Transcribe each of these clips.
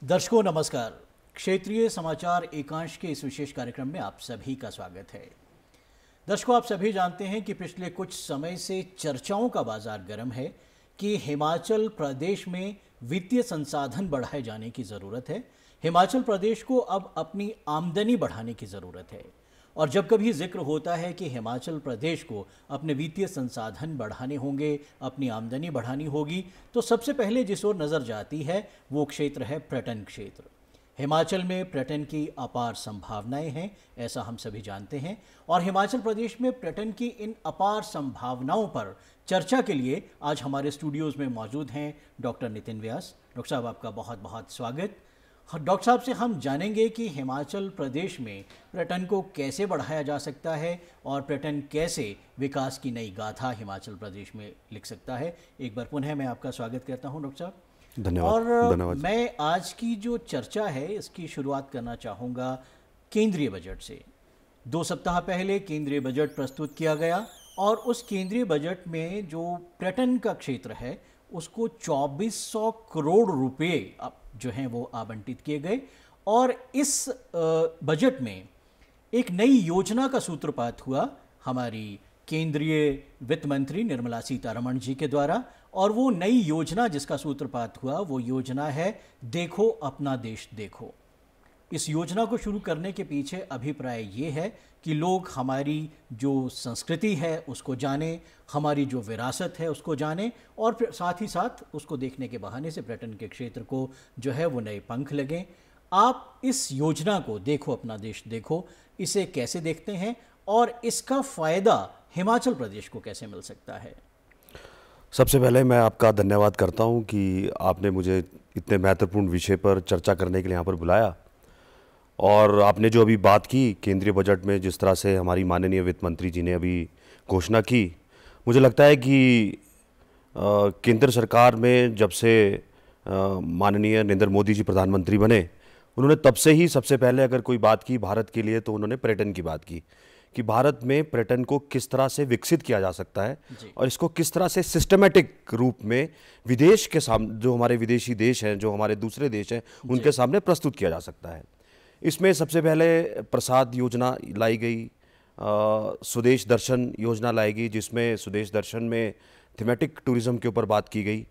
दर्शकों नमस्कार। क्षेत्रीय समाचार एकांश के इस विशेष कार्यक्रम में आप सभी का स्वागत है। दर्शकों, आप सभी जानते हैं कि पिछले कुछ समय से चर्चाओं का बाजार गर्म है कि हिमाचल प्रदेश में वित्तीय संसाधन बढ़ाए जाने की ज़रूरत है। हिमाचल प्रदेश को अब अपनी आमदनी बढ़ाने की ज़रूरत है। और जब कभी जिक्र होता है कि हिमाचल प्रदेश को अपने वित्तीय संसाधन बढ़ाने होंगे, अपनी आमदनी बढ़ानी होगी, तो सबसे पहले जिस ओर नज़र जाती है वो क्षेत्र है पर्यटन क्षेत्र। हिमाचल में पर्यटन की अपार संभावनाएं हैं, ऐसा हम सभी जानते हैं। और हिमाचल प्रदेश में पर्यटन की इन अपार संभावनाओं पर चर्चा के लिए आज हमारे स्टूडियोज़ में मौजूद हैं डॉक्टर नितिन व्यास। डॉक्टर साहब, आपका बहुत बहुत स्वागत। डॉक्टर साहब से हम जानेंगे कि हिमाचल प्रदेश में पर्यटन को कैसे बढ़ाया जा सकता है और पर्यटन कैसे विकास की नई गाथा हिमाचल प्रदेश में लिख सकता है। एक बार पुनः मैं आपका स्वागत करता हूं डॉक्टर साहब। धन्यवाद। मैं आज की जो चर्चा है इसकी शुरुआत करना चाहूँगा केंद्रीय बजट से। 2 सप्ताह पहले केंद्रीय बजट प्रस्तुत किया गया और उस केंद्रीय बजट में जो पर्यटन का क्षेत्र है उसको 2400 करोड़ रुपए जो हैं वो आवंटित किए गए। और इस बजट में एक नई योजना का सूत्रपात हुआ हमारी केंद्रीय वित्त मंत्री निर्मला सीतारमण जी के द्वारा। और वो नई योजना जिसका सूत्रपात हुआ वो योजना है देखो अपना देश देखो। इस योजना को शुरू करने के पीछे अभिप्राय ये है कि लोग हमारी जो संस्कृति है उसको जानें, हमारी जो विरासत है उसको जानें और फिर साथ ही साथ उसको देखने के बहाने से पर्यटन के क्षेत्र को जो है वो नए पंख लगें। आप इस योजना को देखो अपना देश देखो, इसे कैसे देखते हैं और इसका फ़ायदा हिमाचल प्रदेश को कैसे मिल सकता है? सबसे पहले मैं आपका धन्यवाद करता हूं कि आपने मुझे इतने महत्वपूर्ण विषय पर चर्चा करने के लिए यहाँ पर बुलाया। और आपने जो अभी बात की केंद्रीय बजट में, जिस तरह से हमारी माननीय वित्त मंत्री जी ने अभी घोषणा की, मुझे लगता है कि केंद्र सरकार में जब से माननीय नरेंद्र मोदी जी प्रधानमंत्री बने, उन्होंने तब से ही सबसे पहले अगर कोई बात की भारत के लिए तो उन्होंने पर्यटन की बात की कि भारत में पर्यटन को किस तरह से विकसित किया जा सकता है और इसको किस तरह से सिस्टमेटिक रूप में विदेश के सामने, जो हमारे विदेशी देश हैं, जो हमारे दूसरे देश हैं, उनके सामने प्रस्तुत किया जा सकता है। इसमें सबसे पहले प्रसाद योजना लाई गई, स्वदेश दर्शन योजना लाई गई, जिसमें स्वदेश दर्शन में थीमेटिक टूरिज्म के ऊपर बात की गई।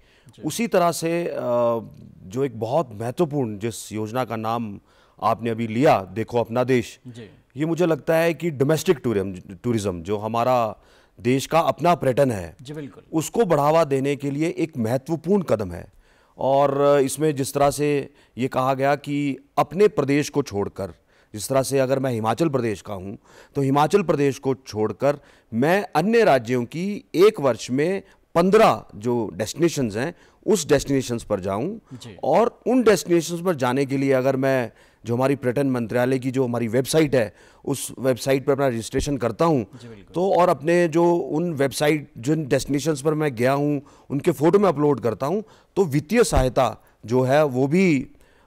उसी तरह से जो एक बहुत महत्वपूर्ण जिस योजना का नाम आपने अभी लिया, देखो अपना देश, ये मुझे लगता है कि डोमेस्टिक टूरिज्म जो हमारा देश का अपना पर्यटन है जी बिल्कुल, उसको बढ़ावा देने के लिए एक महत्वपूर्ण कदम है। और इसमें जिस तरह से ये कहा गया कि अपने प्रदेश को छोड़कर, जिस तरह से अगर मैं हिमाचल प्रदेश का हूँ तो हिमाचल प्रदेश को छोड़कर मैं अन्य राज्यों की एक वर्ष में 15 जो डेस्टिनेशंस हैं उस डेस्टिनेशंस पर जाऊं। और उन डेस्टिनेशंस पर जाने के लिए अगर मैं जो हमारी पर्यटन मंत्रालय की जो हमारी वेबसाइट है उस वेबसाइट पर अपना रजिस्ट्रेशन करता हूं, तो और अपने जो उन वेबसाइट जिन डेस्टिनेशंस पर मैं गया हूं उनके फ़ोटो में अपलोड करता हूं, तो वित्तीय सहायता जो है वो भी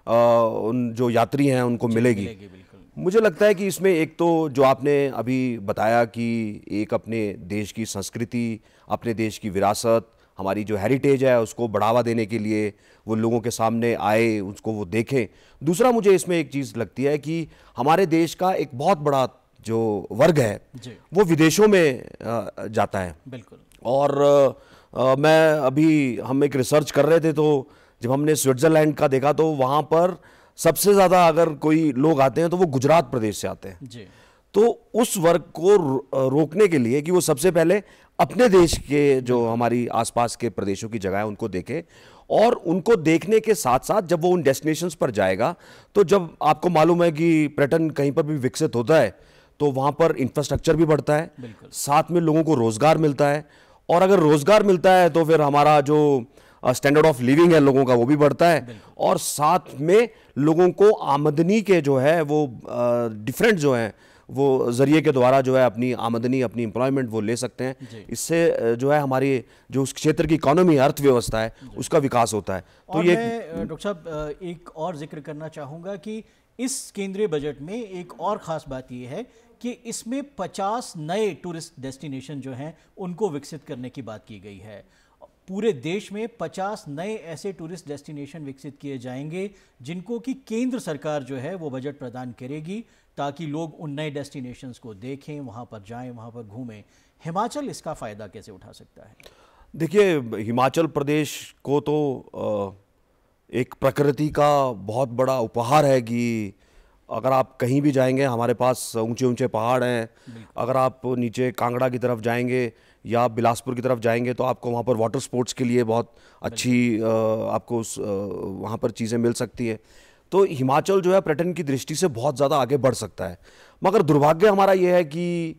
उन जो यात्री हैं उनको मिलेगी। मुझे लगता है कि इसमें एक तो जो आपने अभी बताया कि एक अपने देश की संस्कृति, अपने देश की विरासत, हमारी जो हेरिटेज है उसको बढ़ावा देने के लिए वो लोगों के सामने आए, उसको वो देखें। दूसरा मुझे इसमें एक चीज़ लगती है कि हमारे देश का एक बहुत बड़ा जो वर्ग है वो विदेशों में जाता है। बिल्कुल। और मैं अभी हम एक रिसर्च कर रहे थे तो जब हमने स्विट्ज़रलैंड का देखा तो वहाँ पर सबसे ज़्यादा अगर कोई लोग आते हैं तो वो गुजरात प्रदेश से आते हैं जी। तो उस वर्ग को रोकने के लिए कि वो सबसे पहले अपने देश के जो हमारी आसपास के प्रदेशों की जगह है उनको देखे, और उनको देखने के साथ साथ जब वो उन डेस्टिनेशंस पर जाएगा तो जब आपको मालूम है कि पर्यटन कहीं पर भी विकसित होता है तो वहाँ पर इंफ्रास्ट्रक्चर भी बढ़ता है, साथ में लोगों को रोज़गार मिलता है, और अगर रोज़गार मिलता है तो फिर हमारा जो स्टैंडर्ड ऑफ लिविंग है लोगों का वो भी बढ़ता है, और साथ में लोगों को आमदनी के जो है वो डिफरेंट जो है वो जरिए के द्वारा जो है अपनी आमदनी, अपनी एम्प्लॉयमेंट वो ले सकते हैं। इससे जो है हमारी जो उस क्षेत्र की इकोनॉमी, अर्थव्यवस्था है उसका विकास होता है। तो ये डॉक्टर साहब एक और जिक्र करना चाहूँगा कि इस केंद्रीय बजट में एक और ख़ास बात ये है कि इसमें 50 नए टूरिस्ट डेस्टिनेशन जो हैं उनको विकसित करने की बात की गई है। पूरे देश में 50 नए ऐसे टूरिस्ट डेस्टिनेशन विकसित किए जाएंगे जिनको कि केंद्र सरकार जो है वो बजट प्रदान करेगी, ताकि लोग उन नए डेस्टिनेशंस को देखें, वहाँ पर जाएं, वहाँ पर घूमें। हिमाचल इसका फ़ायदा कैसे उठा सकता है? देखिए, हिमाचल प्रदेश को तो एक प्रकृति का बहुत बड़ा उपहार है कि अगर आप कहीं भी जाएंगे हमारे पास ऊंचे ऊंचे पहाड़ हैं। अगर आप नीचे कांगड़ा की तरफ जाएंगे या बिलासपुर की तरफ जाएंगे तो आपको वहाँ पर वाटर स्पोर्ट्स के लिए बहुत अच्छी आपको वहाँ पर चीज़ें मिल सकती है। तो हिमाचल जो है पर्यटन की दृष्टि से बहुत ज़्यादा आगे बढ़ सकता है। मगर दुर्भाग्य हमारा ये है कि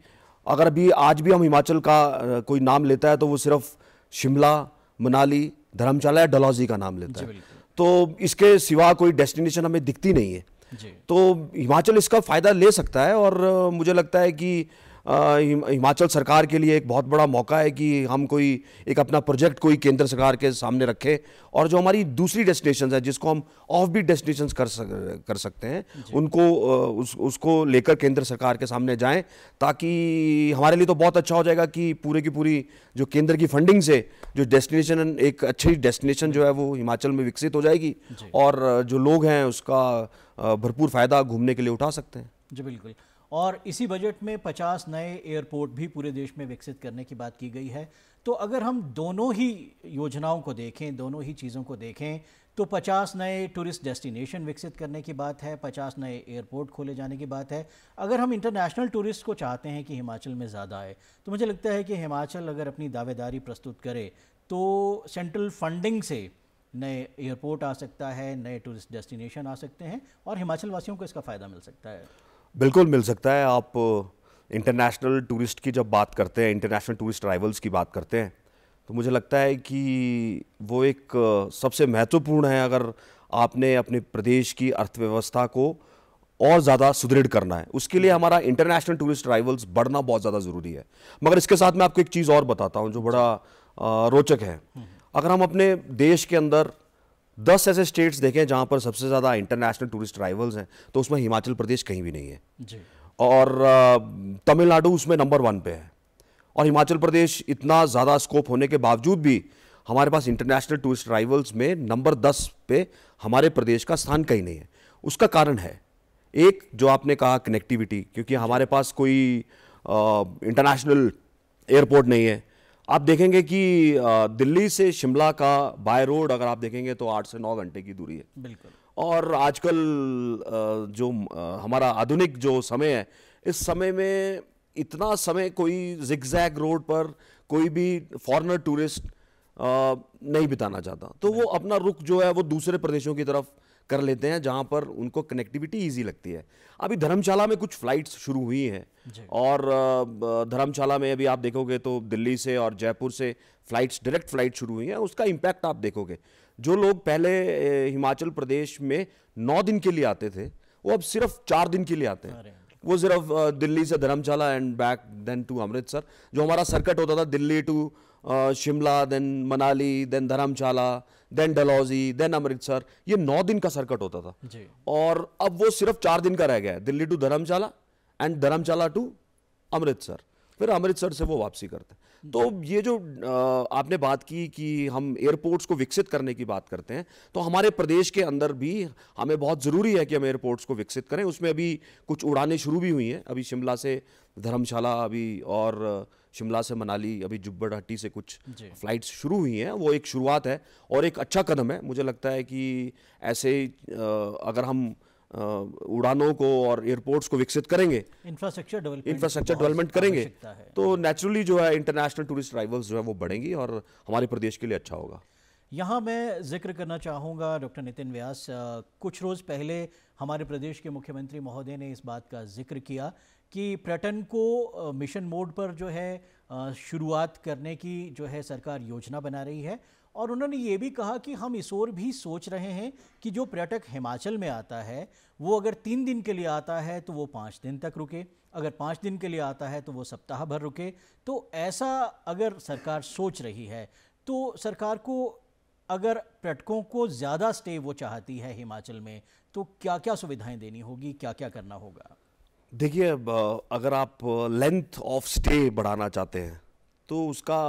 अगर अभी आज भी हम हिमाचल का कोई नाम लेता है तो वो सिर्फ शिमला, मनाली, धर्मशाला या डलहौजी का नाम लेता है। तो इसके सिवा कोई डेस्टिनेशन हमें दिखती नहीं है। तो हिमाचल इसका फ़ायदा ले सकता है और मुझे लगता है कि हिमाचल सरकार के लिए एक बहुत बड़ा मौका है कि हम कोई एक अपना प्रोजेक्ट कोई केंद्र सरकार के सामने रखें और जो हमारी दूसरी डेस्टिनेशंस है जिसको हम ऑफ बीट डेस्टिनेशंस कर सकते हैं उनको उसको लेकर केंद्र सरकार के सामने जाएं, ताकि हमारे लिए तो बहुत अच्छा हो जाएगा कि पूरे की पूरी जो केंद्र की फंडिंग से जो डेस्टिनेशन एक अच्छी डेस्टिनेशन जो है वो हिमाचल में विकसित हो जाएगी और जो लोग हैं उसका भरपूर फ़ायदा घूमने के लिए उठा सकते हैं। जी बिल्कुल। और इसी बजट में 50 नए एयरपोर्ट भी पूरे देश में विकसित करने की बात की गई है। तो अगर हम दोनों ही योजनाओं को देखें, दोनों ही चीज़ों को देखें, तो 50 नए टूरिस्ट डेस्टिनेशन विकसित करने की बात है, 50 नए एयरपोर्ट खोले जाने की बात है। अगर हम इंटरनेशनल टूरिस्ट को चाहते हैं कि हिमाचल में ज़्यादा आए, तो मुझे लगता है कि हिमाचल अगर अपनी दावेदारी प्रस्तुत करे तो सेंट्रल फंडिंग से नए एयरपोर्ट आ सकता है, नए टूरिस्ट डेस्टिनेशन आ सकते हैं और हिमाचल वासियों को इसका फ़ायदा मिल सकता है। बिल्कुल मिल सकता है। आप इंटरनेशनल टूरिस्ट की जब बात करते हैं, इंटरनेशनल टूरिस्ट अराइवल्स की बात करते हैं, तो मुझे लगता है कि वो एक सबसे महत्वपूर्ण है अगर आपने अपने प्रदेश की अर्थव्यवस्था को और ज़्यादा सुदृढ़ करना है। उसके लिए हमारा इंटरनेशनल टूरिस्ट अराइवल्स बढ़ना बहुत ज़्यादा ज़रूरी है। मगर इसके साथ मैं आपको एक चीज़ और बताता हूँ जो बड़ा रोचक है। अगर हम अपने देश के अंदर 10 ऐसे स्टेट्स देखें जहां पर सबसे ज़्यादा इंटरनेशनल टूरिस्ट अराइवल्स हैं तो उसमें हिमाचल प्रदेश कहीं भी नहीं है जी। और तमिलनाडु उसमें नंबर 1 पे है। और हिमाचल प्रदेश इतना ज़्यादा स्कोप होने के बावजूद भी हमारे पास इंटरनेशनल टूरिस्ट अराइवल्स में नंबर 10 पे हमारे प्रदेश का स्थान कहीं नहीं है। उसका कारण है एक जो आपने कहा कनेक्टिविटी, क्योंकि हमारे पास कोई इंटरनेशनल एयरपोर्ट नहीं है। आप देखेंगे कि दिल्ली से शिमला का बाय रोड अगर आप देखेंगे तो 8 से 9 घंटे की दूरी है। बिल्कुल। और आजकल जो हमारा आधुनिक जो समय है, इस समय में इतना समय कोई जिगजैग रोड पर कोई भी फॉरेनर टूरिस्ट नहीं बिताना चाहता, तो वो अपना रुख जो है वो दूसरे प्रदेशों की तरफ कर लेते हैं जहां पर उनको कनेक्टिविटी इजी लगती है। अभी धर्मशाला में कुछ फ्लाइट्स शुरू हुई हैं और धर्मशाला में अभी आप देखोगे तो दिल्ली से और जयपुर से फ्लाइट्स, डायरेक्ट फ्लाइट शुरू हुई हैं। उसका इम्पैक्ट आप देखोगे, जो लोग पहले हिमाचल प्रदेश में 9 दिन के लिए आते थे वो अब सिर्फ 4 दिन के लिए आते हैं। वो सिर्फ दिल्ली से Dharamshala and back then to Amritsar. जो हमारा सर्किट होता था Delhi to Shimla, then Manali, then Dharamshala, then Dalhousie, then Amritsar, ये 9 दिन का सर्किट होता था जी। और अब वो सिर्फ 4 दिन का रह गया है, Delhi to Dharamshala and Dharamshala to Amritsar, फिर अमृतसर से वो वापसी करते हैं। तो ये जो आपने बात की कि हम एयरपोर्ट्स को विकसित करने की बात करते हैं, तो हमारे प्रदेश के अंदर भी हमें बहुत ज़रूरी है कि हम एयरपोर्ट्स को विकसित करें। उसमें अभी कुछ उड़ानें शुरू भी हुई हैं, अभी शिमला से धर्मशाला अभी और शिमला से मनाली, अभी जुब्बड़हट्टी से कुछ फ्लाइट्स शुरू हुई हैं। वो एक शुरुआत है और एक अच्छा कदम है। मुझे लगता है कि ऐसे अगर हम उड़ानों को और एयरपोर्ट्स को विकसित करेंगे, इंफ्रास्ट्रक्चर डेवलपमेंट करेंगे, तो नेचुरली जो है इंटरनेशनल टूरिस्ट अराइवल्स जो है वो बढ़ेंगी और हमारे प्रदेश के लिए अच्छा होगा। यहाँ मैं जिक्र करना चाहूँगा डॉक्टर नितिन व्यास, कुछ रोज़ पहले हमारे प्रदेश के मुख्यमंत्री महोदय ने इस बात का जिक्र किया कि पर्यटन को मिशन मोड पर जो है शुरुआत करने की जो है सरकार योजना बना रही है। और उन्होंने ये भी कहा कि हम इस ओर भी सोच रहे हैं कि जो पर्यटक हिमाचल में आता है वो अगर 3 दिन के लिए आता है तो वो 5 दिन तक रुके, अगर 5 दिन के लिए आता है तो वो सप्ताह भर रुके। तो ऐसा अगर सरकार सोच रही है तो सरकार को अगर पर्यटकों को ज़्यादा स्टे वो चाहती है हिमाचल में, तो क्या क्या सुविधाएं देनी होगी, क्या क्या करना होगा? देखिए, अगर आप लेंथ ऑफ स्टे बढ़ाना चाहते हैं तो उसका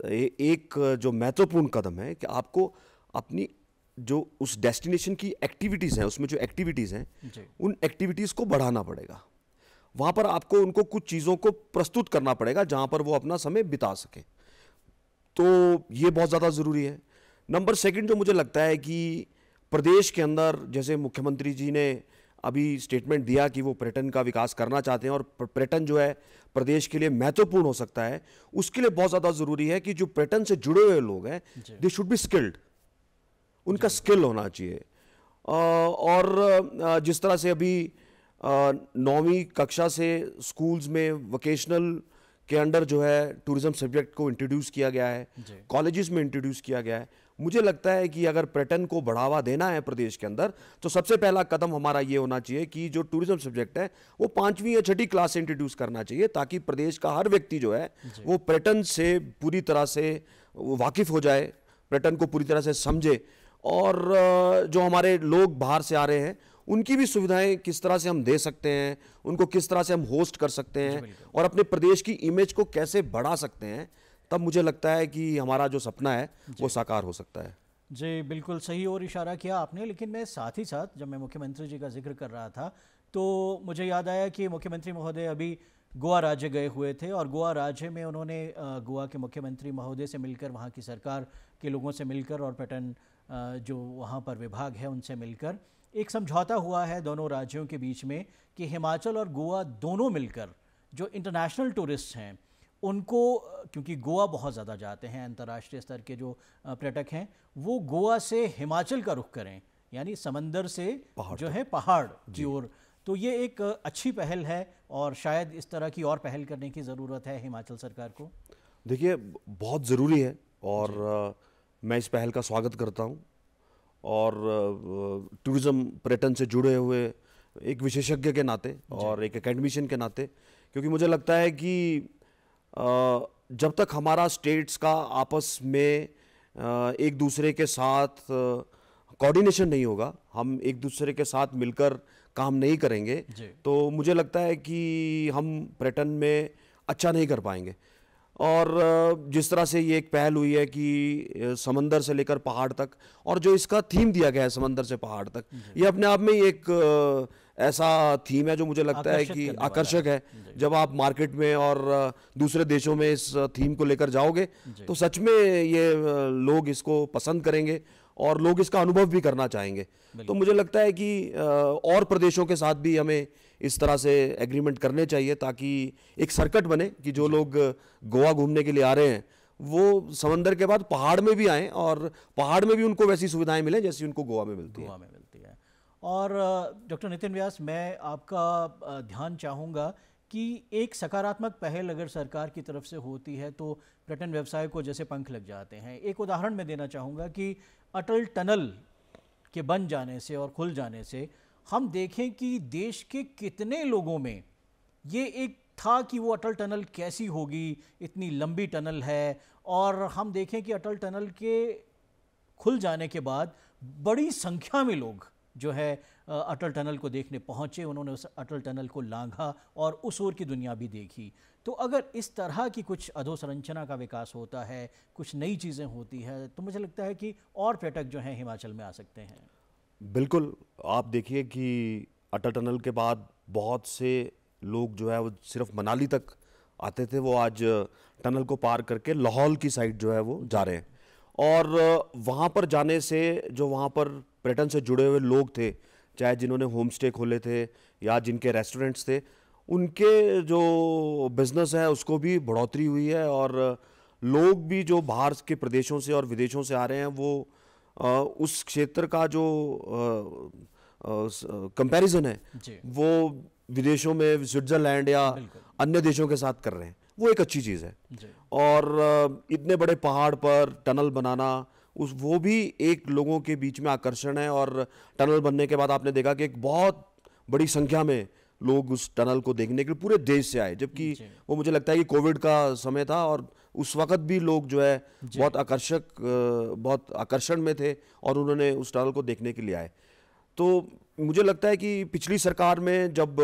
एक जो महत्वपूर्ण कदम है कि आपको अपनी जो उस डेस्टिनेशन की एक्टिविटीज़ हैं, उसमें जो एक्टिविटीज़ हैं, उन एक्टिविटीज़ को बढ़ाना पड़ेगा। वहाँ पर आपको उनको कुछ चीज़ों को प्रस्तुत करना पड़ेगा जहाँ पर वो अपना समय बिता सकें। तो ये बहुत ज़्यादा ज़रूरी है। नंबर सेकंड जो मुझे लगता है कि प्रदेश के अंदर, जैसे मुख्यमंत्री जी ने अभी स्टेटमेंट दिया कि वो पर्यटन का विकास करना चाहते हैं और पर्यटन जो है प्रदेश के लिए महत्वपूर्ण हो सकता है, उसके लिए बहुत ज़्यादा ज़रूरी है कि जो पर्यटन से जुड़े हुए लोग हैं, दे शुड बी स्किल्ड, उनका स्किल होना चाहिए। और जिस तरह से अभी 9वीं कक्षा से स्कूल्स में वोकेशनल के अंडर जो है टूरिज्म सब्जेक्ट को इंट्रोड्यूस किया गया है, कॉलेजेस में इंट्रोड्यूस किया गया है, मुझे लगता है कि अगर पर्यटन को बढ़ावा देना है प्रदेश के अंदर तो सबसे पहला कदम हमारा ये होना चाहिए कि जो टूरिज्म सब्जेक्ट है वो 5वीं या 6ठी क्लास से इंट्रोड्यूस करना चाहिए, ताकि प्रदेश का हर व्यक्ति जो है वो पर्यटन से पूरी तरह से वाकिफ हो जाए, पर्यटन को पूरी तरह से समझे। और जो हमारे लोग बाहर से आ रहे हैं उनकी भी सुविधाएं किस तरह से हम दे सकते हैं, उनको किस तरह से हम होस्ट कर सकते हैं और अपने प्रदेश की इमेज को कैसे बढ़ा सकते हैं, तब मुझे लगता है कि हमारा जो सपना है वो साकार हो सकता है। जी बिल्कुल सही और इशारा किया आपने। लेकिन मैं साथ ही साथ जब मैं मुख्यमंत्री जी का जिक्र कर रहा था तो मुझे याद आया कि मुख्यमंत्री महोदय अभी गोवा राज्य गए हुए थे और गोवा राज्य में उन्होंने गोवा के मुख्यमंत्री महोदय से मिलकर, वहाँ की सरकार के लोगों से मिलकर और पर्यटन जो वहाँ पर विभाग है उनसे मिलकर एक समझौता हुआ है दोनों राज्यों के बीच में कि हिमाचल और गोवा दोनों मिलकर जो इंटरनेशनल टूरिस्ट हैं उनको, क्योंकि गोवा बहुत ज़्यादा जाते हैं अंतर्राष्ट्रीय स्तर के जो पर्यटक हैं, वो गोवा से हिमाचल का रुख करें, यानी समंदर से जो है पहाड़ की ओर। तो ये एक अच्छी पहल है और शायद इस तरह की और पहल करने की ज़रूरत है हिमाचल सरकार को। देखिए बहुत ज़रूरी है और मैं इस पहल का स्वागत करता हूँ। और टूरिज़्म पर्यटन से जुड़े हुए एक विशेषज्ञ के नाते और एक एकेडमिशियन के नाते, क्योंकि मुझे लगता है कि जब तक हमारा स्टेट्स का आपस में एक दूसरे के साथ कोऑर्डिनेशन नहीं होगा, हम एक दूसरे के साथ मिलकर काम नहीं करेंगे, तो मुझे लगता है कि हम पर्यटन में अच्छा नहीं कर पाएंगे। और जिस तरह से ये एक पहल हुई है कि समंदर से लेकर पहाड़ तक, और जो इसका थीम दिया गया है समंदर से पहाड़ तक, ये अपने आप में एक ऐसा थीम है जो मुझे लगता है कि आकर्षक है। जब आप मार्केट में और दूसरे देशों में इस थीम को लेकर जाओगे तो सच में ये लोग इसको पसंद करेंगे और लोग इसका अनुभव भी करना चाहेंगे। तो मुझे लगता है कि और प्रदेशों के साथ भी हमें इस तरह से एग्रीमेंट करने चाहिए ताकि एक सर्किट बने कि जो लोग गोवा घूमने के लिए आ रहे हैं वो समंदर के बाद पहाड़ में भी आएँ और पहाड़ में भी उनको वैसी सुविधाएं मिलें जैसी उनको गोवा में मिलती है। और डॉक्टर नितिन व्यास, मैं आपका ध्यान चाहूँगा कि एक सकारात्मक पहल अगर सरकार की तरफ से होती है तो पर्यटन व्यवसाय को जैसे पंख लग जाते हैं। एक उदाहरण मैं देना चाहूँगा कि अटल टनल के बन जाने से और खुल जाने से हम देखें कि देश के कितने लोगों में ये एक था कि वो अटल टनल कैसी होगी, इतनी लंबी टनल है, और हम देखें कि अटल टनल के खुल जाने के बाद बड़ी संख्या में लोग जो है अटल टनल को देखने पहुंचे, उन्होंने उस अटल टनल को लांघा और उस ओर की दुनिया भी देखी। तो अगर इस तरह की कुछ अधोसंरचना का विकास होता है, कुछ नई चीज़ें होती है, तो मुझे लगता है कि और पर्यटक जो हैं हिमाचल में आ सकते हैं। बिल्कुल, आप देखिए कि अटल टनल के बाद बहुत से लोग जो है वो सिर्फ मनाली तक आते थे, वो आज टनल को पार करके लाहौल की साइड जो है वो जा रहे हैं। और वहाँ पर जाने से जो वहाँ पर पर्यटन से जुड़े हुए लोग थे, चाहे जिन्होंने होम स्टे खोले थे या जिनके रेस्टोरेंट्स थे, उनके जो बिज़नेस है उसको भी बढ़ोतरी हुई है। और लोग भी जो बाहर के प्रदेशों से और विदेशों से आ रहे हैं वो उस क्षेत्र का जो कंपैरिजन है वो विदेशों में स्विट्ज़रलैंड या अन्य देशों के साथ कर रहे हैं, वो एक अच्छी चीज़ है। और इतने बड़े पहाड़ पर टनल बनाना वो भी एक लोगों के बीच में आकर्षण है। और टनल बनने के बाद आपने देखा कि एक बहुत बड़ी संख्या में लोग उस टनल को देखने के लिए पूरे देश से आए, जबकि वो मुझे लगता है कि कोविड का समय था और उस वक्त भी लोग जो है बहुत आकर्षण में थे और उन्होंने उस टनल को देखने के लिए आए। तो मुझे लगता है कि पिछली सरकार में जब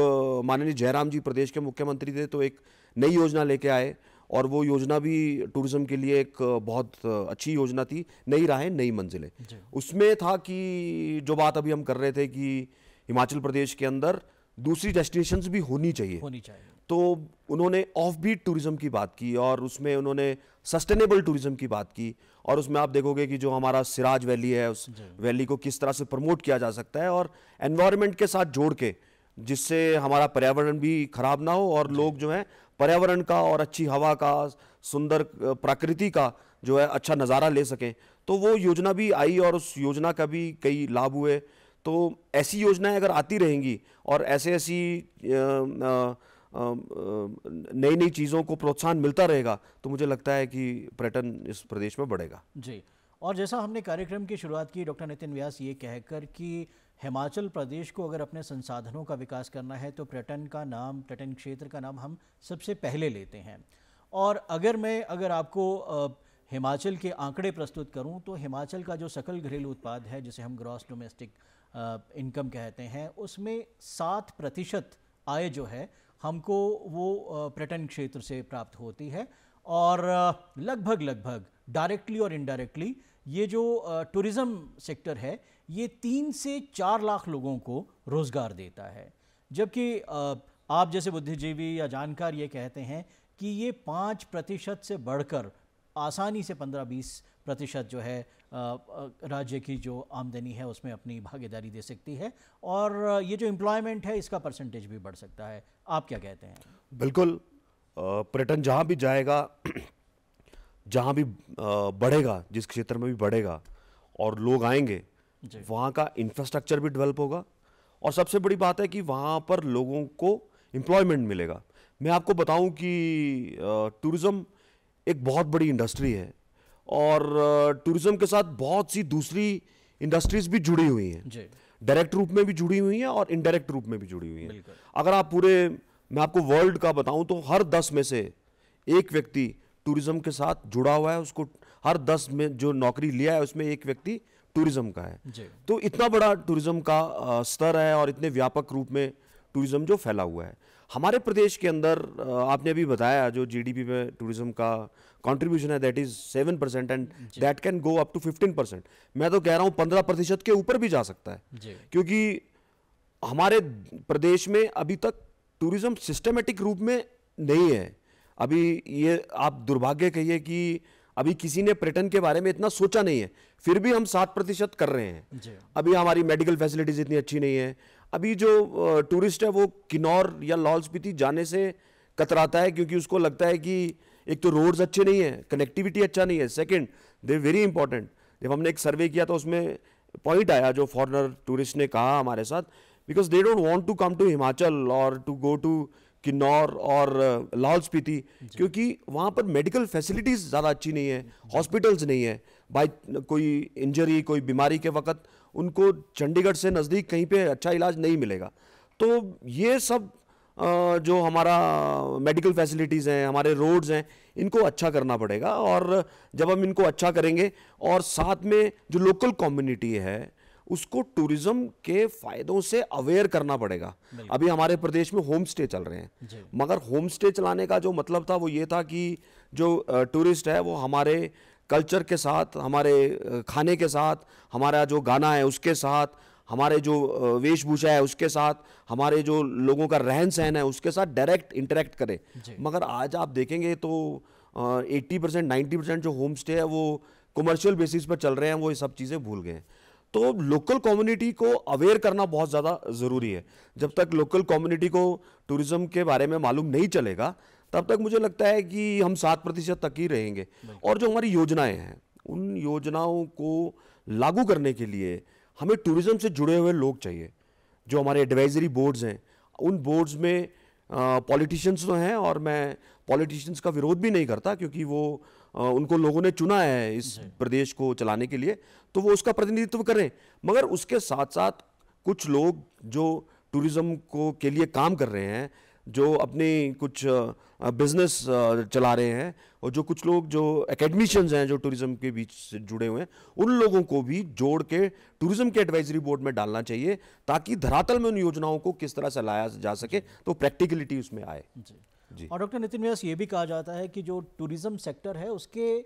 माननीय जयराम जी प्रदेश के मुख्यमंत्री थे तो एक नई योजना लेके आए और वो योजना भी टूरिज्म के लिए एक बहुत अच्छी योजना थी, नई राहें नई मंजिलें। उसमें था कि जो बात अभी हम कर रहे थे कि हिमाचल प्रदेश के अंदर दूसरी डेस्टिनेशंस भी होनी चाहिए, तो उन्होंने ऑफ बीट टूरिज्म की बात की और उसमें उन्होंने सस्टेनेबल टूरिज्म की बात की। और उसमें आप देखोगे कि जो हमारा सिराज वैली है, उस वैली को किस तरह से प्रमोट किया जा सकता है और एनवायरनमेंट के साथ जोड़ के, जिससे हमारा पर्यावरण भी खराब ना हो और लोग जो है पर्यावरण का और अच्छी हवा का, सुंदर प्रकृति का जो है अच्छा नज़ारा ले सकें। तो वो योजना भी आई और उस योजना का भी कई लाभ हुए। तो ऐसी योजनाएं अगर आती रहेंगी और ऐसी नई नई चीज़ों को प्रोत्साहन मिलता रहेगा तो मुझे लगता है कि पर्यटन इस प्रदेश में बढ़ेगा। जी, और जैसा हमने कार्यक्रम की शुरुआत की डॉक्टर नितिन व्यास ये कहकर कि हिमाचल प्रदेश को अगर अपने संसाधनों का विकास करना है तो पर्यटन क्षेत्र का नाम हम सबसे पहले लेते हैं। और अगर आपको हिमाचल के आंकड़े प्रस्तुत करूं तो हिमाचल का जो सकल घरेलू उत्पाद है, जिसे हम ग्रॉस डोमेस्टिक इनकम कहते हैं, उसमें 7% आय जो है हमको वो पर्यटन क्षेत्र से प्राप्त होती है। और लगभग डायरेक्टली और इनडायरेक्टली ये जो टूरिज़्म सेक्टर है ये 3 से 4 लाख लोगों को रोज़गार देता है। जबकि आप जैसे बुद्धिजीवी या जानकार ये कहते हैं कि ये 5% से बढ़कर आसानी से 15-20% जो है राज्य की जो आमदनी है उसमें अपनी भागीदारी दे सकती है और ये जो एम्प्लॉयमेंट है इसका परसेंटेज भी बढ़ सकता है। आप क्या कहते हैं? बिल्कुल, पर्यटन जहाँ भी जाएगा, जहाँ भी बढ़ेगा, जिस क्षेत्र में भी बढ़ेगा और लोग आएंगे, वहाँ का इंफ्रास्ट्रक्चर भी डेवलप होगा और सबसे बड़ी बात है कि वहाँ पर लोगों को एम्प्लॉयमेंट मिलेगा। मैं आपको बताऊं कि टूरिज़्म एक बहुत बड़ी इंडस्ट्री है और टूरिज़्म के साथ बहुत सी दूसरी इंडस्ट्रीज भी जुड़ी हुई हैं, डायरेक्ट रूप में भी जुड़ी हुई हैं और इनडायरेक्ट रूप में भी जुड़ी हुई हैं। अगर आप मैं आपको वर्ल्ड का बताऊं तो हर 10 में से एक व्यक्ति टूरिज़्म के साथ जुड़ा हुआ है। उसको हर 10 में जो नौकरी लिया है उसमें एक व्यक्ति टूरिज़्म का है। तो इतना बड़ा टूरिज़्म का स्तर है और इतने व्यापक रूप में टूरिज़्म जो फैला हुआ है हमारे प्रदेश के अंदर। आपने अभी बताया जो जीडीपी में टूरिज़्म का कंट्रीब्यूशन है that is 7% and that can go up to 15%। मैं तो कह रहा हूँ 15% के ऊपर भी जा सकता है, क्योंकि हमारे प्रदेश में अभी तक टूरिज़्म सिस्टमेटिक रूप में नहीं है। अभी ये आप दुर्भाग्य कहिए कि अभी किसी ने पर्यटन के बारे में इतना सोचा नहीं है, फिर भी हम 7% कर रहे हैं। अभी हमारी मेडिकल फैसिलिटीज़ इतनी अच्छी नहीं है। अभी जो टूरिस्ट है वो किन्नौर या लाहौल स्पीति जाने से कतराता है क्योंकि उसको लगता है कि एक तो रोड्स अच्छे नहीं है, कनेक्टिविटी अच्छा नहीं है, सेकंड दे वेरी इंपॉर्टेंट। जब हमने एक सर्वे किया तो उसमें पॉइंट आया जो फॉरेनर टूरिस्ट ने कहा हमारे साथ, because they don't want to come to Himachal और टू गो टू किन्नौर और लाहौल स्पीति, क्योंकि वहाँ पर मेडिकल फैसिलिटीज़ ज़्यादा अच्छी नहीं है, हॉस्पिटल्स नहीं है। बाई कोई इंजरी, कोई बीमारी के वक्त उनको चंडीगढ़ से नज़दीक कहीं पे अच्छा इलाज नहीं मिलेगा। तो ये सब जो हमारा मेडिकल फैसिलिटीज़ हैं, हमारे रोड्स हैं, इनको अच्छा करना पड़ेगा। और जब हम इनको अच्छा करेंगे और साथ में जो लोकल कम्युनिटी है उसको टूरिज्म के फायदों से अवेयर करना पड़ेगा। अभी हमारे प्रदेश में होम स्टे चल रहे हैं, मगर होम स्टे चलाने का जो मतलब था वो ये था कि जो टूरिस्ट है वो हमारे कल्चर के साथ, हमारे खाने के साथ, हमारा जो गाना है उसके साथ, हमारे जो वेशभूषा है उसके साथ, हमारे जो लोगों का रहन सहन है उसके साथ डायरेक्ट इंटरेक्ट करे। मगर आज आप देखेंगे तो 80% 90% जो होम स्टे है वो कमर्शियल बेसिस पर चल रहे हैं, वो ये सब चीज़ें भूल गए हैं। तो लोकल कम्युनिटी को अवेयर करना बहुत ज़्यादा ज़रूरी है। जब तक लोकल कम्युनिटी को टूरिज़्म के बारे में मालूम नहीं चलेगा तब तक मुझे लगता है कि हम 7% तक ही रहेंगे। और जो हमारी योजनाएं हैं उन योजनाओं को लागू करने के लिए हमें टूरिज़्म से जुड़े हुए लोग चाहिए। जो हमारे एडवाइजरी बोर्ड्स हैं उन बोर्ड्स में पॉलिटिशियंस तो हैं, और मैं पॉलिटिशियंस का विरोध भी नहीं करता क्योंकि वो उनको लोगों ने चुना है इस प्रदेश को चलाने के लिए, तो वो उसका प्रतिनिधित्व करें। मगर उसके साथ साथ कुछ लोग जो टूरिज़्म को के लिए काम कर रहे हैं, जो अपने कुछ बिजनेस चला रहे हैं, और जो कुछ लोग जो एकेडमिशियंस हैं जो टूरिज़्म के बीच से जुड़े हुए हैं, उन लोगों को भी जोड़ के टूरिज़्म के एडवाइजरी बोर्ड में डालना चाहिए ताकि धरातल में उन योजनाओं को किस तरह से लाया जा सके तो प्रैक्टिकलिटी उसमें आए। जी, जी। और डॉक्टर नितिन व्यास, ये भी कहा जाता है कि जो टूरिज्म सेक्टर है उसके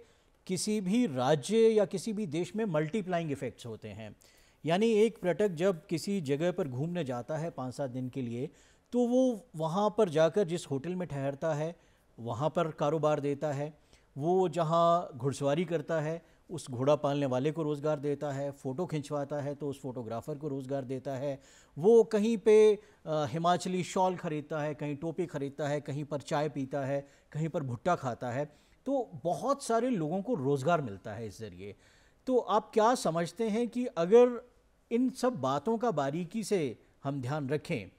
किसी भी राज्य या किसी भी देश में मल्टीप्लाइंग इफेक्ट्स होते हैं। यानी एक पर्यटक जब किसी जगह पर घूमने जाता है 5-7 दिन के लिए, तो वो वहाँ पर जाकर जिस होटल में ठहरता है वहाँ पर कारोबार देता है, वो जहाँ घुड़सवारी करता है उस घोड़ा पालने वाले को रोज़गार देता है, फ़ोटो खिंचवाता है तो उस फोटोग्राफ़र को रोज़गार देता है, वो कहीं पे हिमाचली शॉल ख़रीदता है, कहीं टोपी ख़रीदता है, कहीं पर चाय पीता है, कहीं पर भुट्टा खाता है, तो बहुत सारे लोगों को रोज़गार मिलता है इस ज़रिए। तो आप क्या समझते हैं कि अगर इन सब बातों का बारीकी से हम ध्यान रखें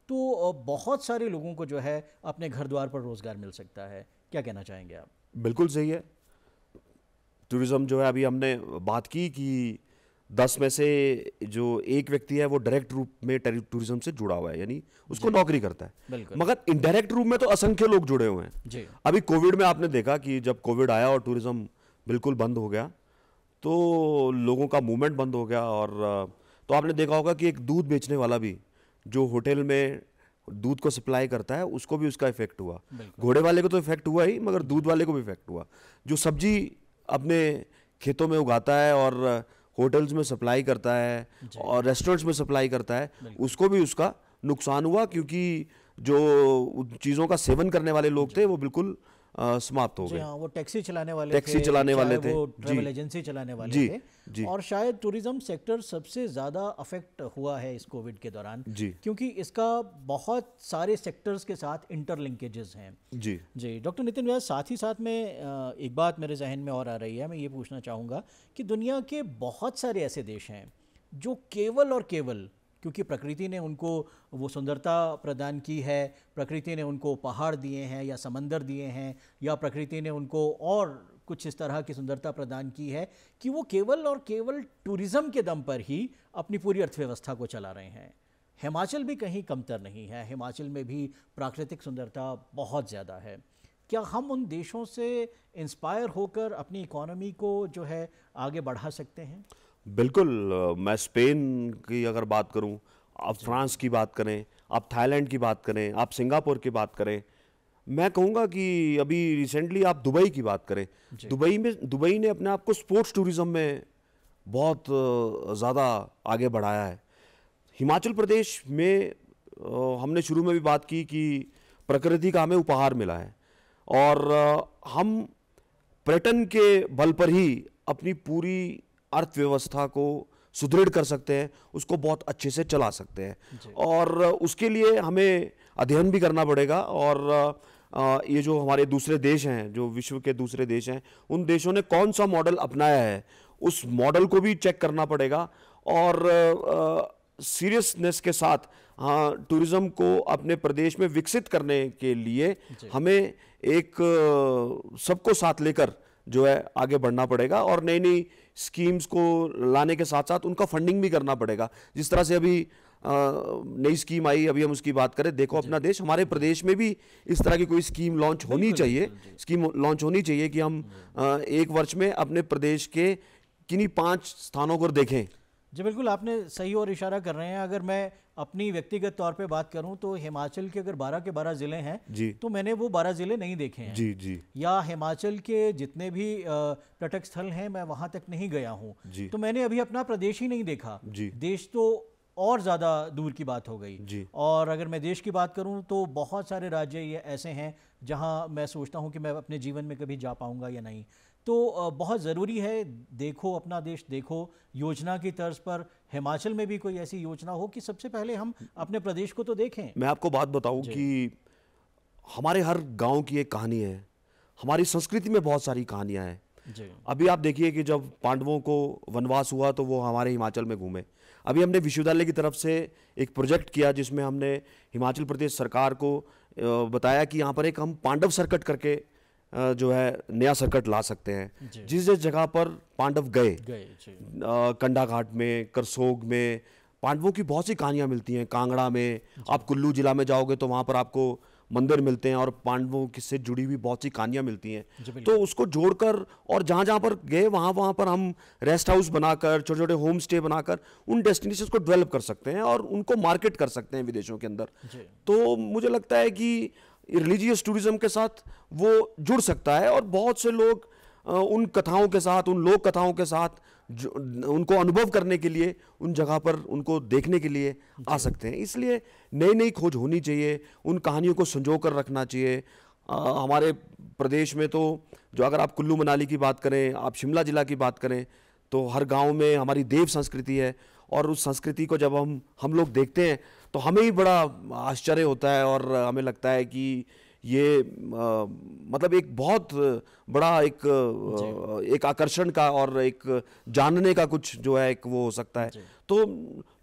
तो बहुत सारे लोगों को जो है अपने घर द्वार पर रोज़गार मिल सकता है? क्या कहना चाहेंगे आप? बिल्कुल सही है। टूरिज़्म जो है, अभी हमने बात की कि 10 में से जो एक व्यक्ति है वो डायरेक्ट रूप में टूरिज्म से जुड़ा हुआ है, यानी उसको नौकरी करता है। बिल्कुल। मगर इनडायरेक्ट रूप में तो असंख्य लोग जुड़े हुए हैं जी। अभी कोविड में आपने देखा कि जब कोविड आया और टूरिज्म बिल्कुल बंद हो गया तो लोगों का मूवमेंट बंद हो गया। और तो आपने देखा होगा कि एक दूध बेचने वाला भी जो होटल में दूध को सप्लाई करता है उसको भी उसका इफेक्ट हुआ। घोड़े वाले को तो इफेक्ट हुआ ही, मगर दूध वाले को भी इफेक्ट हुआ। जो सब्जी अपने खेतों में उगाता है और होटल्स में सप्लाई करता है और रेस्टोरेंट्स में सप्लाई करता है, उसको भी उसका नुकसान हुआ, क्योंकि जो चीज़ों का सेवन करने वाले लोग थे वो बिल्कुल समाप्त हो गए। हाँ, वो टैक्सी चलाने वाले थे, वो ट्रैवल एजेंसी चलाने वाले थे। और शायद टूरिज्म सेक्टर सबसे ज़्यादा अफेक्ट हुआ है इस कोविड के दौरान, क्योंकि इसका बहुत सारे सेक्टर्स के साथ इंटरलिंकेजेस हैं। जी डॉक्टर नितिन व्यास, साथ ही साथ में एक बात मेरे जहन में और आ रही है, मैं ये पूछना चाहूँगा कि दुनिया के बहुत सारे ऐसे देश हैं जो केवल और केवल क्योंकि प्रकृति ने उनको वो सुंदरता प्रदान की है, प्रकृति ने उनको पहाड़ दिए हैं या समंदर दिए हैं, या प्रकृति ने उनको और कुछ इस तरह की सुंदरता प्रदान की है कि वो केवल और केवल टूरिज़्म के दम पर ही अपनी पूरी अर्थव्यवस्था को चला रहे हैं। हिमाचल भी कहीं कमतर नहीं है, हिमाचल में भी प्राकृतिक सुंदरता बहुत ज़्यादा है। क्या हम उन देशों से इंस्पायर होकर अपनी इकॉनमी को जो है आगे बढ़ा सकते हैं? बिल्कुल। मैं स्पेन की अगर बात करूं, आप फ्रांस की बात करें, आप थाईलैंड की बात करें, आप सिंगापुर की बात करें, मैं कहूँगा कि अभी रिसेंटली आप दुबई की बात करें, दुबई ने अपने आप को स्पोर्ट्स टूरिज़्म में बहुत ज़्यादा आगे बढ़ाया है। हिमाचल प्रदेश में हमने शुरू में भी बात की कि प्रकृति का हमें उपहार मिला है और हम पर्यटन के बल पर ही अपनी पूरी अर्थव्यवस्था को सुदृढ़ कर सकते हैं, उसको बहुत अच्छे से चला सकते हैं। और उसके लिए हमें अध्ययन भी करना पड़ेगा। और ये जो हमारे दूसरे देश हैं, जो विश्व के दूसरे देश हैं, उन देशों ने कौन सा मॉडल अपनाया है, उस मॉडल को भी चेक करना पड़ेगा। और सीरियसनेस के साथ टूरिज़्म को अपने प्रदेश में विकसित करने के लिए हमें एक सबको साथ लेकर जो है आगे बढ़ना पड़ेगा और नई नई स्कीम्स को लाने के साथ साथ उनका फंडिंग भी करना पड़ेगा। जिस तरह से अभी नई स्कीम आई, अभी हम उसकी बात करें, देखो अपना देश, हमारे प्रदेश में भी इस तरह की कोई स्कीम लॉन्च होनी चाहिए। स्कीम लॉन्च होनी चाहिए कि हम एक वर्ष में अपने प्रदेश के किन्हीं 5 स्थानों को देखें। जी बिल्कुल, आपने सही और इशारा कर रहे हैं। अगर मैं अपनी व्यक्तिगत तौर पे बात करूं तो हिमाचल के अगर 12 के 12 ज़िले हैं तो मैंने वो 12 ज़िले नहीं देखे हैं। जी। या हिमाचल के जितने भी पर्यटक स्थल हैं मैं वहां तक नहीं गया हूं, तो मैंने अभी अपना प्रदेश ही नहीं देखा। देश तो और ज़्यादा दूर की बात हो गई। और अगर मैं देश की बात करूं तो बहुत सारे राज्य ये ऐसे हैं जहां मैं सोचता हूं कि मैं अपने जीवन में कभी जा पाऊंगा या नहीं। तो बहुत ज़रूरी है, देखो अपना देश देखो, योजना की तर्ज पर हिमाचल में भी कोई ऐसी योजना हो कि सबसे पहले हम अपने प्रदेश को तो देखें। मैं आपको बात बताऊं कि हमारे हर गांव की एक कहानी है, हमारी संस्कृति में बहुत सारी कहानियां हैं। अभी आप देखिए कि जब पांडवों को वनवास हुआ तो वो हमारे हिमाचल में घूमे। अभी हमने विश्वविद्यालय की तरफ से एक प्रोजेक्ट किया जिसमें हमने हिमाचल प्रदेश सरकार को बताया कि यहाँ पर एक हम पांडव सर्किट करके जो है नया सर्किट ला सकते हैं। जिस जिस जगह पर पांडव गए कंडा घाट में, करसोग में, पांडवों की बहुत सी कहानियां मिलती हैं। कांगड़ा में, आप कुल्लू जिला में जाओगे तो वहाँ पर आपको मंदिर मिलते हैं और पांडवों से जुड़ी हुई बहुत सी कहानियां मिलती हैं। तो उसको जोड़कर और जहाँ जहाँ पर गए वहाँ पर हम रेस्ट हाउस बनाकर, छोटे छोटे होम स्टे बनाकर उन डेस्टिनेशन को डेवलप कर सकते हैं और उनको मार्केट कर सकते हैं विदेशों के अंदर। तो मुझे लगता है कि रिलीजियस टूरिज्म के साथ वो जुड़ सकता है और बहुत से लोग उन कथाओं के साथ, उन लोक कथाओं के साथ उनको अनुभव करने के लिए, उन जगह पर उनको देखने के लिए आ सकते हैं। इसलिए नई नई खोज होनी चाहिए, उन कहानियों को संजो कर रखना चाहिए। हमारे प्रदेश में तो जो, अगर आप कुल्लू मनाली की बात करें, आप शिमला जिला की बात करें, तो हर गांव में हमारी देव संस्कृति है और उस संस्कृति को जब हम लोग देखते हैं तो हमें ही बड़ा आश्चर्य होता है और हमें लगता है कि ये मतलब एक बहुत बड़ा एक आकर्षण का और एक जानने का कुछ जो है एक वो हो सकता है। तो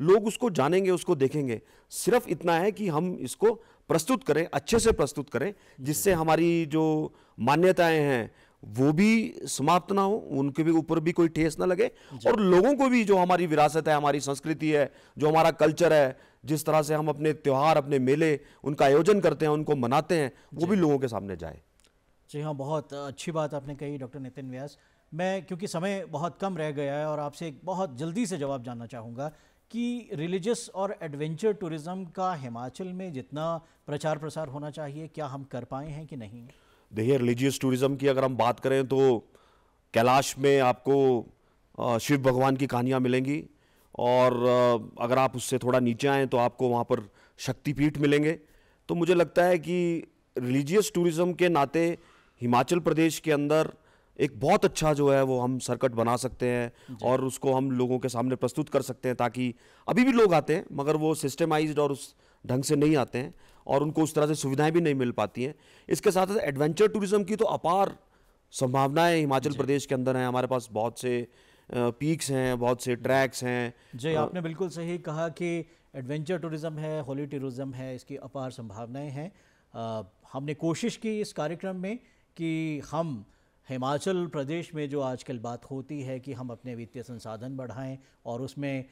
लोग उसको जानेंगे, उसको देखेंगे। सिर्फ इतना है कि हम इसको प्रस्तुत करें, अच्छे से प्रस्तुत करें, जिससे हमारी जो मान्यताएं हैं वो भी समाप्त ना हो, उनके भी ऊपर भी कोई ठेस ना लगे, और लोगों को भी जो हमारी विरासत है, हमारी संस्कृति है, जो हमारा कल्चर है, जिस तरह से हम अपने त्योहार, अपने मेले, उनका आयोजन करते हैं, उनको मनाते हैं, वो भी लोगों के सामने जाए। जी हाँ, बहुत अच्छी बात आपने कही डॉक्टर नितिन व्यास। मैं, क्योंकि समय बहुत कम रह गया है और आपसे एक बहुत जल्दी से जवाब जानना चाहूँगा कि रिलीजियस और एडवेंचर टूरिज्म का हिमाचल में जितना प्रचार प्रसार होना चाहिए, क्या हम कर पाए हैं कि नहीं? देखिए, रिलीजियस टूरिज्म की अगर हम बात करें तो कैलाश में आपको शिव भगवान की कहानियाँ मिलेंगी, और अगर आप उससे थोड़ा नीचे आएँ तो आपको वहाँ पर शक्तिपीठ मिलेंगे। तो मुझे लगता है कि रिलीजियस टूरिज्म के नाते हिमाचल प्रदेश के अंदर एक बहुत अच्छा जो है वो हम सर्किट बना सकते हैं और उसको हम लोगों के सामने प्रस्तुत कर सकते हैं, ताकि अभी भी लोग आते हैं मगर वो सिस्टमाइज्ड और उस ढंग से नहीं आते हैं और उनको उस तरह से सुविधाएं भी नहीं मिल पाती हैं। इसके साथ साथ एडवेंचर टूरिज्म की तो अपार संभावनाएं हिमाचल प्रदेश के अंदर हैं। हमारे पास बहुत से पीक्स हैं, बहुत से ट्रैक्स हैं। जी, आपने बिल्कुल सही कहा कि एडवेंचर टूरिज्म है, होली टूरिज्म है, इसकी अपार संभावनाएं हैं। हमने कोशिश की इस कार्यक्रम में कि हम हिमाचल प्रदेश में जो आजकल बात होती है कि हम अपने वित्तीय संसाधन बढ़ाएं और उसमें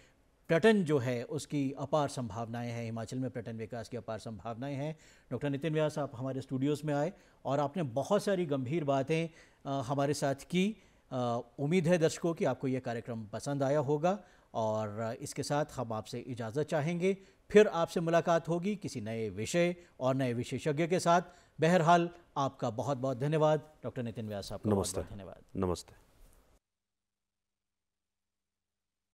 पर्यटन जो है उसकी अपार संभावनाएं हैं, हिमाचल में पर्यटन विकास की अपार संभावनाएं हैं। डॉक्टर नितिन व्यास, आप हमारे स्टूडियोज़ में आए और आपने बहुत सारी गंभीर बातें हमारे साथ की। उम्मीद है दर्शकों कि आपको यह कार्यक्रम पसंद आया होगा और इसके साथ हम आपसे इजाज़त चाहेंगे। फिर आपसे मुलाकात होगी किसी नए विषय और नए विशेषज्ञ के साथ। बहरहाल आपका बहुत बहुत धन्यवाद डॉक्टर नितिन व्यास, आपका बहुत बहुत धन्यवाद। नमस्ते।